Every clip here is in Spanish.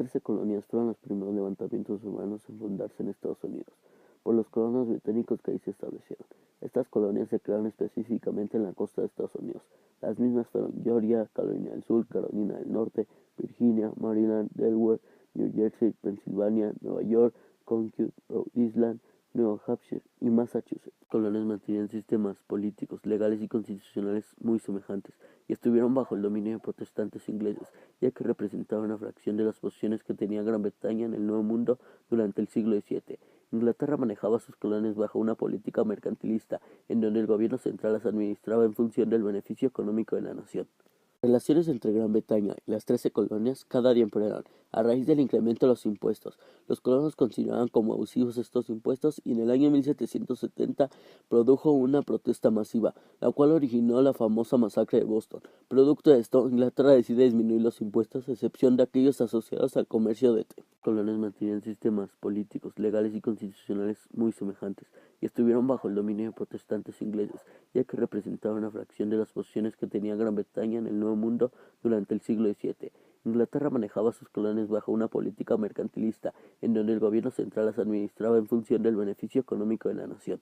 13 colonias fueron los primeros levantamientos humanos en fundarse en Estados Unidos, por los colonos británicos que ahí se establecieron. Estas colonias se crearon específicamente en la costa de Estados Unidos. Las mismas fueron Georgia, Carolina del Sur, Carolina del Norte, Virginia, Maryland, Delaware, New Jersey, Pensilvania, Nueva York, Connecticut, Rhode Island, Nueva Hampshire y Massachusetts. Las colonias mantenían sistemas políticos, legales y constitucionales muy semejantes y estuvieron bajo el dominio de protestantes ingleses, ya que representaban una fracción de las posiciones que tenía Gran Bretaña en el Nuevo Mundo durante el siglo XVII. Inglaterra manejaba sus colonias bajo una política mercantilista, en donde el gobierno central las administraba en función del beneficio económico de la nación. Las relaciones entre Gran Bretaña y las 13 colonias cada día empeoraron a raíz del incremento de los impuestos. Los colonos consideraban como abusivos estos impuestos y en el año 1770 produjo una protesta masiva, la cual originó la famosa masacre de Boston. Producto de esto, Inglaterra decide disminuir los impuestos, a excepción de aquellos asociados al comercio de té. Las colonias mantenían sistemas políticos, legales y constitucionales muy semejantes y estuvieron bajo el dominio de protestantes ingleses, ya que representaban una fracción de las posiciones que tenía Gran Bretaña en el Nuevo Mundo durante el siglo XVII. Inglaterra manejaba sus colonias bajo una política mercantilista, en donde el gobierno central las administraba en función del beneficio económico de la nación.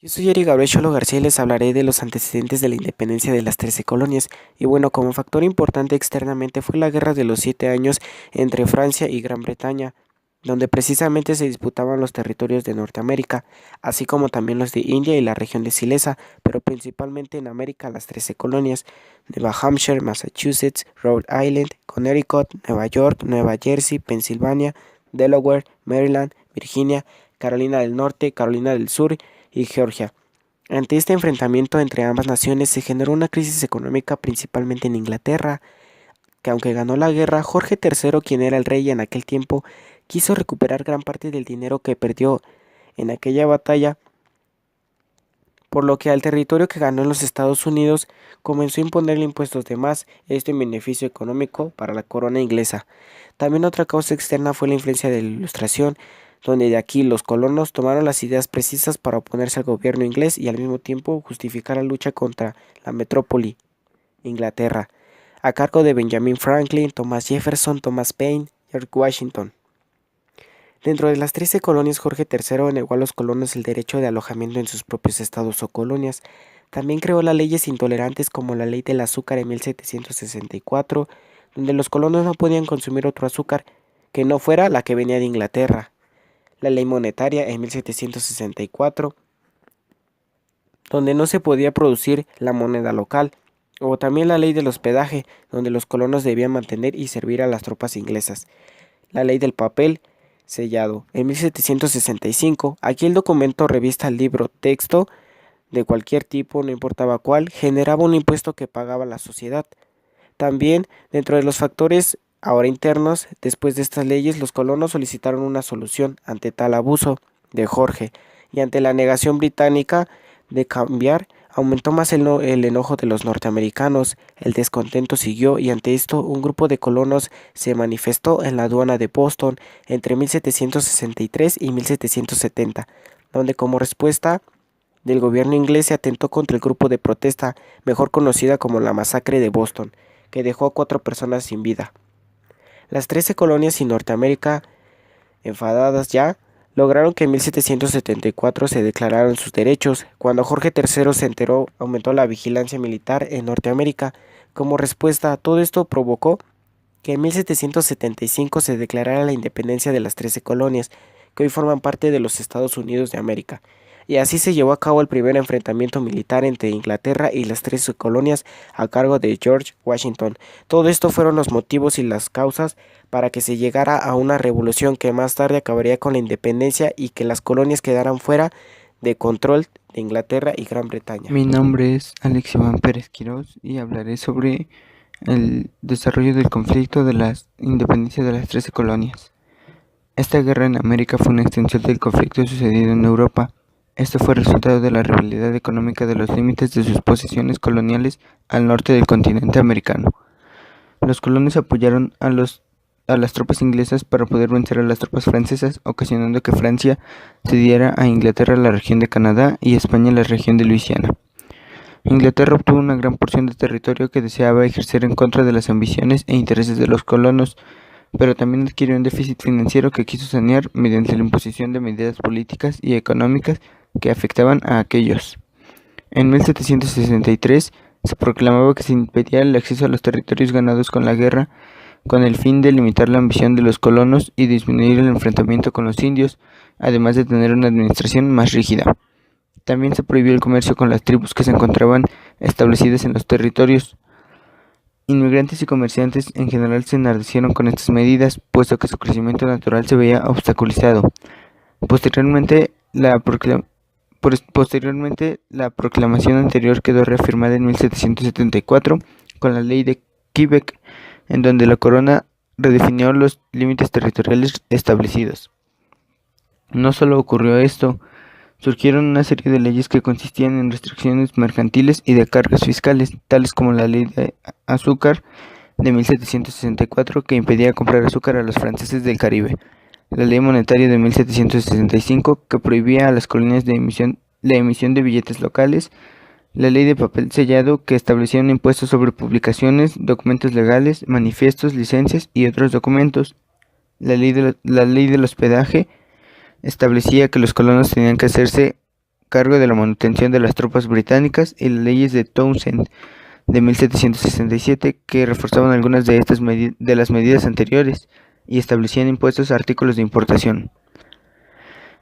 Yo soy Eric Gabriel Cholo García y les hablaré de los antecedentes de la independencia de las 13 colonias. Y bueno, como factor importante externamente fue la Guerra de los 7 años entre Francia y Gran Bretaña, donde precisamente se disputaban los territorios de Norteamérica, así como también los de India y la región de Silesa, pero principalmente en América las 13 colonias: Nueva Hampshire, Massachusetts, Rhode Island, Connecticut, Nueva York, Nueva Jersey, Pensilvania, Delaware, Maryland, Virginia, Carolina del Norte, Carolina del Sur y Georgia. Ante este enfrentamiento entre ambas naciones se generó una crisis económica principalmente en Inglaterra, que aunque ganó la guerra, Jorge III, quien era el rey en aquel tiempo, quiso recuperar gran parte del dinero que perdió en aquella batalla, por lo que al territorio que ganó en los Estados Unidos comenzó a imponerle impuestos de más, esto en beneficio económico para la corona inglesa. También otra causa externa fue la influencia de la Ilustración, donde de aquí los colonos tomaron las ideas precisas para oponerse al gobierno inglés y al mismo tiempo justificar la lucha contra la metrópoli, Inglaterra, a cargo de Benjamin Franklin, Thomas Jefferson, Thomas Paine, George Washington. Dentro de las 13 colonias, Jorge III negó a los colonos el derecho de alojamiento en sus propios estados o colonias. También creó las leyes intolerantes como la Ley del Azúcar en 1764, donde los colonos no podían consumir otro azúcar que no fuera la que venía de Inglaterra. La Ley Monetaria en 1764, donde no se podía producir la moneda local, o también la Ley del Hospedaje, donde los colonos debían mantener y servir a las tropas inglesas. La Ley del Papel sellado en 1765, aquí el documento, revista, libro, texto de cualquier tipo, no importaba cuál, generaba un impuesto que pagaba la sociedad. También, dentro de los factores ahora internos, después de estas leyes, los colonos solicitaron una solución ante tal abuso de Jorge, y ante la negación británica de cambiar, aumentó más el enojo de los norteamericanos, el descontento siguió y ante esto un grupo de colonos se manifestó en la aduana de Boston entre 1763 y 1770, donde como respuesta del gobierno inglés se atentó contra el grupo de protesta, mejor conocida como la Masacre de Boston, que dejó a 4 personas sin vida. Las 13 colonias y Norteamérica, enfadadas ya, lograron que en 1774 se declararan sus derechos. Cuando Jorge III se enteró, aumentó la vigilancia militar en Norteamérica. Como respuesta a todo esto provocó que en 1775 se declarara la independencia de las 13 colonias, que hoy forman parte de los Estados Unidos de América. Y así se llevó a cabo el primer enfrentamiento militar entre Inglaterra y las 13 colonias a cargo de George Washington. Todo esto fueron los motivos y las causas para que se llegara a una revolución que más tarde acabaría con la independencia y que las colonias quedaran fuera de control de Inglaterra y Gran Bretaña. Mi nombre es Alex Iván Pérez Quirós y hablaré sobre el desarrollo del conflicto de la independencia de las 13 colonias. Esta guerra en América fue una extensión del conflicto sucedido en Europa. Esto fue resultado de la rivalidad económica de los límites de sus posesiones coloniales al norte del continente americano. Los colonos apoyaron a las tropas inglesas para poder vencer a las tropas francesas, ocasionando que Francia cediera a Inglaterra la región de Canadá y España la región de Luisiana. Inglaterra obtuvo una gran porción de territorio que deseaba ejercer en contra de las ambiciones e intereses de los colonos. pero también adquirió un déficit financiero que quiso sanear mediante la imposición de medidas políticas y económicas que afectaban a aquellos. En 1763 se proclamaba que se impedía el acceso a los territorios ganados con la guerra, con el fin de limitar la ambición de los colonos y disminuir el enfrentamiento con los indios, además de tener una administración más rígida. También se prohibió el comercio con las tribus que se encontraban establecidas en los territorios. Inmigrantes y comerciantes en general se enardecieron con estas medidas, puesto que su crecimiento natural se veía obstaculizado. Posteriormente, la proclamación anterior quedó reafirmada en 1774 con la Ley de Quebec, en donde la corona redefinió los límites territoriales establecidos. No solo ocurrió esto, surgieron una serie de leyes que consistían en restricciones mercantiles y de cargas fiscales, tales como la Ley de Azúcar de 1764, que impedía comprar azúcar a los franceses del Caribe, la Ley Monetaria de 1765, que prohibía a las colonias la emisión de billetes locales, la Ley de Papel Sellado, que establecía un impuesto sobre publicaciones, documentos legales, manifiestos, licencias y otros documentos, la Ley del Hospedaje, establecía que los colonos tenían que hacerse cargo de la manutención de las tropas británicas, y las leyes de Townshend de 1767, que reforzaban algunas de las medidas anteriores y establecían impuestos a artículos de importación.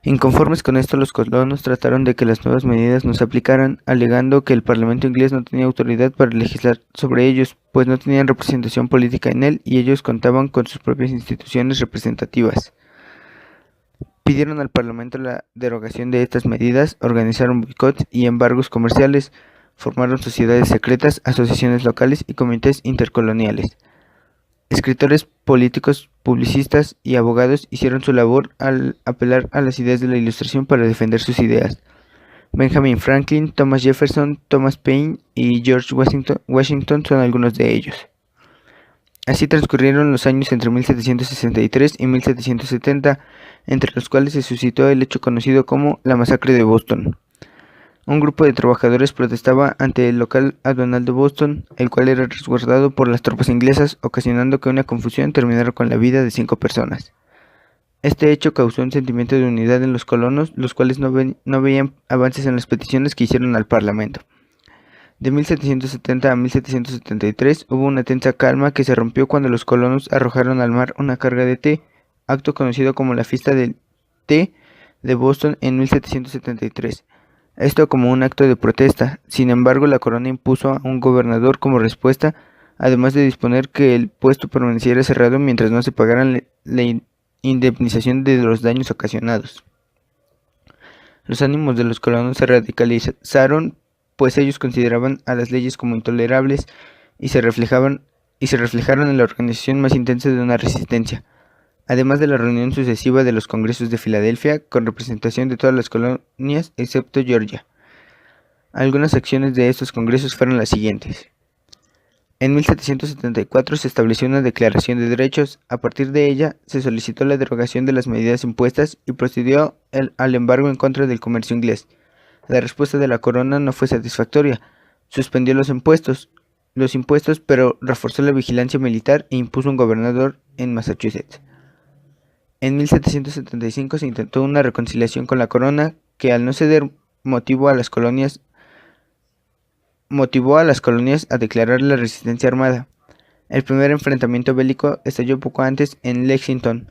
Inconformes con esto, los colonos trataron de que las nuevas medidas no se aplicaran, alegando que el Parlamento inglés no tenía autoridad para legislar sobre ellos, pues no tenían representación política en él y ellos contaban con sus propias instituciones representativas. Pidieron al Parlamento la derogación de estas medidas, organizaron boicots y embargos comerciales, formaron sociedades secretas, asociaciones locales y comités intercoloniales. Escritores, políticos, publicistas y abogados hicieron su labor al apelar a las ideas de la Ilustración para defender sus ideas. Benjamin Franklin, Thomas Jefferson, Thomas Paine y George Washington son algunos de ellos. Así transcurrieron los años entre 1763 y 1770, entre los cuales se suscitó el hecho conocido como la Masacre de Boston. Un grupo de trabajadores protestaba ante el local aduanal de Boston, el cual era resguardado por las tropas inglesas, ocasionando que una confusión terminara con la vida de 5 personas. Este hecho causó un sentimiento de unidad en los colonos, los cuales no veían avances en las peticiones que hicieron al Parlamento. De 1770 a 1773 hubo una tensa calma que se rompió cuando los colonos arrojaron al mar una carga de té, acto conocido como la Fiesta del Té de Boston en 1773. Esto como un acto de protesta. Sin embargo, la corona impuso a un gobernador como respuesta, además de disponer que el puesto permaneciera cerrado mientras no se pagaran la indemnización de los daños ocasionados. Los ánimos de los colonos se radicalizaron, pues ellos consideraban a las leyes como intolerables y se reflejaron en la organización más intensa de una resistencia, además de la reunión sucesiva de los congresos de Filadelfia, con representación de todas las colonias excepto Georgia. Algunas acciones de estos congresos fueron las siguientes. En 1774 se estableció una Declaración de Derechos. A partir de ella se solicitó la derogación de las medidas impuestas y procedió al embargo en contra del comercio inglés. La respuesta de la corona no fue satisfactoria. Suspendió los impuestos, pero reforzó la vigilancia militar e impuso un gobernador en Massachusetts. En 1775 se intentó una reconciliación con la corona, que al no ceder motivó a las colonias a declarar la resistencia armada. El primer enfrentamiento bélico estalló poco antes en Lexington.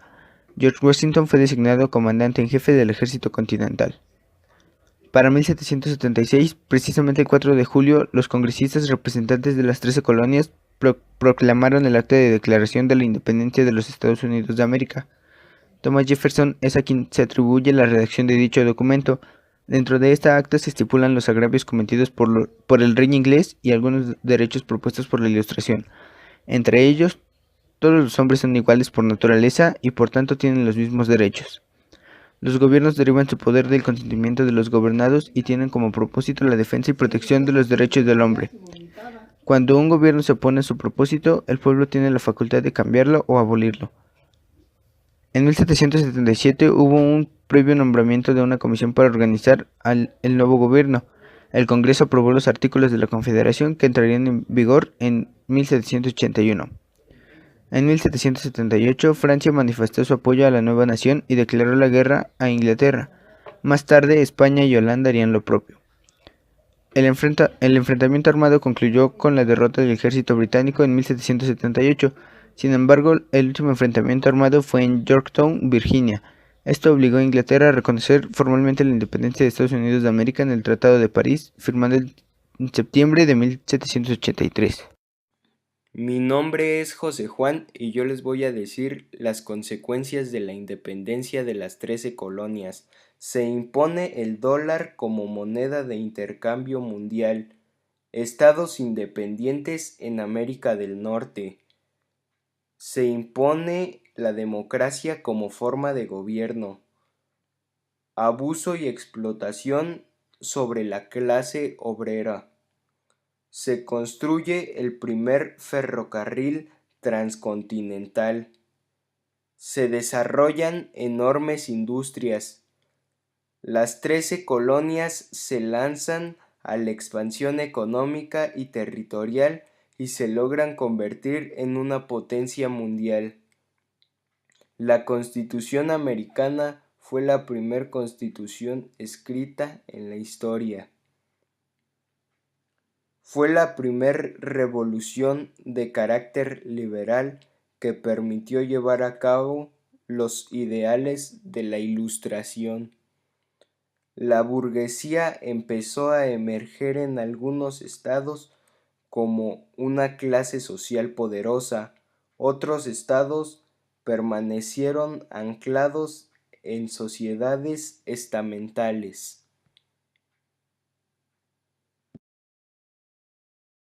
George Washington fue designado comandante en jefe del ejército continental. Para 1776, precisamente el 4 de julio, los congresistas representantes de las 13 colonias proclamaron el acta de declaración de la independencia de los Estados Unidos de América. Thomas Jefferson es a quien se atribuye la redacción de dicho documento. Dentro de esta acta se estipulan los agravios cometidos por el rey inglés y algunos derechos propuestos por la Ilustración. Entre ellos, todos los hombres son iguales por naturaleza y por tanto tienen los mismos derechos. Los gobiernos derivan su poder del consentimiento de los gobernados y tienen como propósito la defensa y protección de los derechos del hombre. Cuando un gobierno se opone a su propósito, el pueblo tiene la facultad de cambiarlo o abolirlo. En 1777 hubo un previo nombramiento de una comisión para organizar el nuevo gobierno. El Congreso aprobó los artículos de la Confederación que entrarían en vigor en 1781. En 1778, Francia manifestó su apoyo a la nueva nación y declaró la guerra a Inglaterra. Más tarde, España y Holanda harían lo propio. El enfrentamiento armado concluyó con la derrota del ejército británico en 1778. Sin embargo, el último enfrentamiento armado fue en Yorktown, Virginia. Esto obligó a Inglaterra a reconocer formalmente la independencia de Estados Unidos de América en el Tratado de París, firmado en septiembre de 1783. Mi nombre es José Juan y yo les voy a decir las consecuencias de la independencia de las 13 colonias. Se impone el dólar como moneda de intercambio mundial. Estados independientes en América del Norte. Se impone la democracia como forma de gobierno. Abuso y explotación sobre la clase obrera. Se construye el primer ferrocarril transcontinental. Se desarrollan enormes industrias. Las 13 colonias se lanzan a la expansión económica y territorial y se logran convertir en una potencia mundial. La Constitución americana fue la primera constitución escrita en la historia. Fue la primer revolución de carácter liberal que permitió llevar a cabo los ideales de la Ilustración. La burguesía empezó a emerger en algunos estados como una clase social poderosa. Otros estados permanecieron anclados en sociedades estamentales.